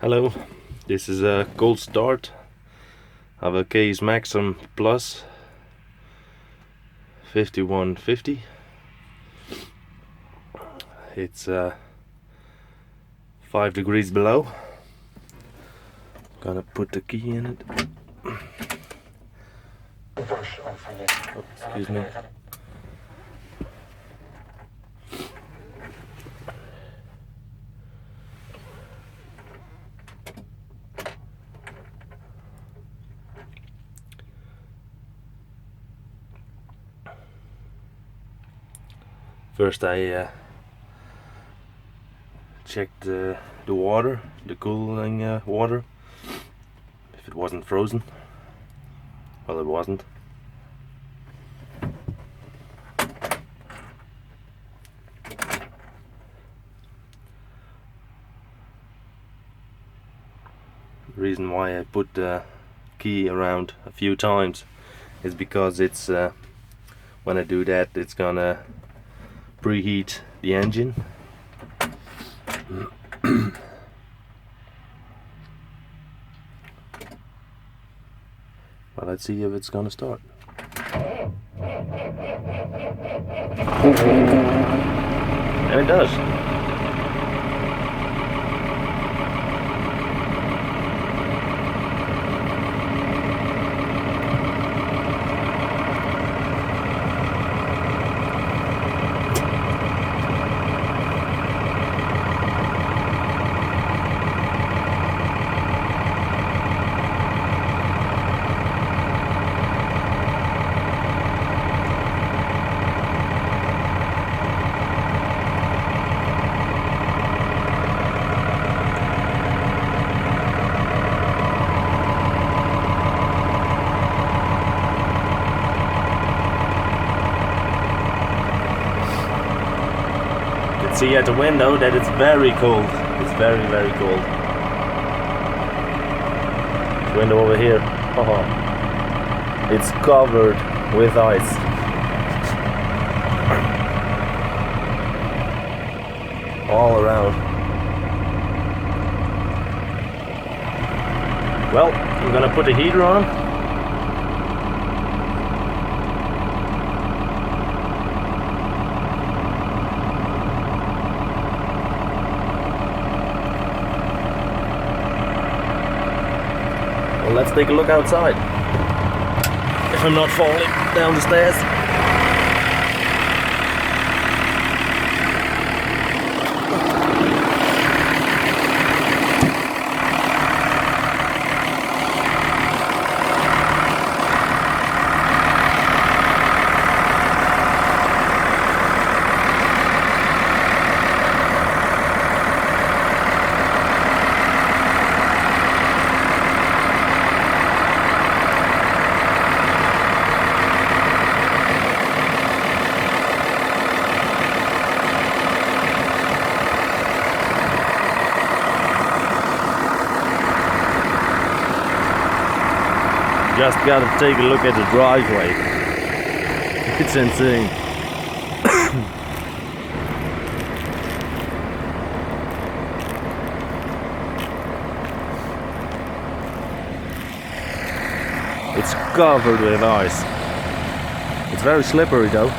Hello, this is a cold start of a Case Maxxum Plus 5150. It's 5 degrees below. Gonna put the key in it. Oh, excuse me. First I checked the water, the cooling water, if it wasn't frozen. Well, it wasn't. The reason why I put the key around a few times is because it's when I do that, it's gonna preheat the engine. Well, let's see if it's gonna start. And it does. See at the window that it's very cold. It's very, very cold. The window over here, it's covered with ice. All around. Well, I'm gonna put the heater on. Let's take a look outside. If I'm not falling down the stairs. Just gotta take a look at the driveway. It's insane. It's covered with ice. It's very slippery though.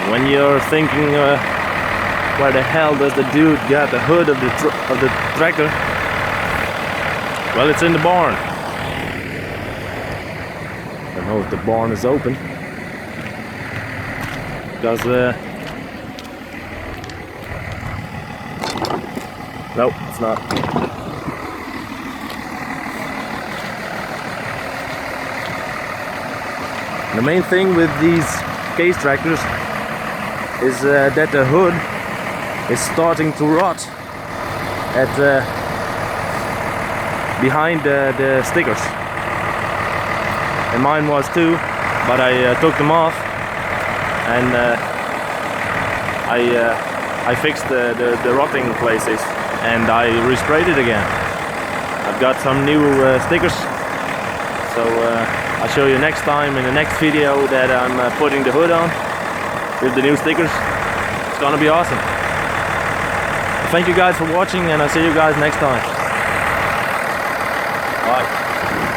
When you're thinking, where the hell does the dude got the hood of the tractor? Well, it's in the barn. I don't know if the barn is open, because no, it's not. The main thing with these Case tractors is that the hood is starting to rot at behind the stickers, and mine was too, but I took them off and I fixed the rotting places and I resprayed it again. I've got some new stickers, so I'll show you next time in the next video that I'm putting the hood on with the new stickers. It's gonna be awesome. Thank you guys for watching, and I'll see you guys next time.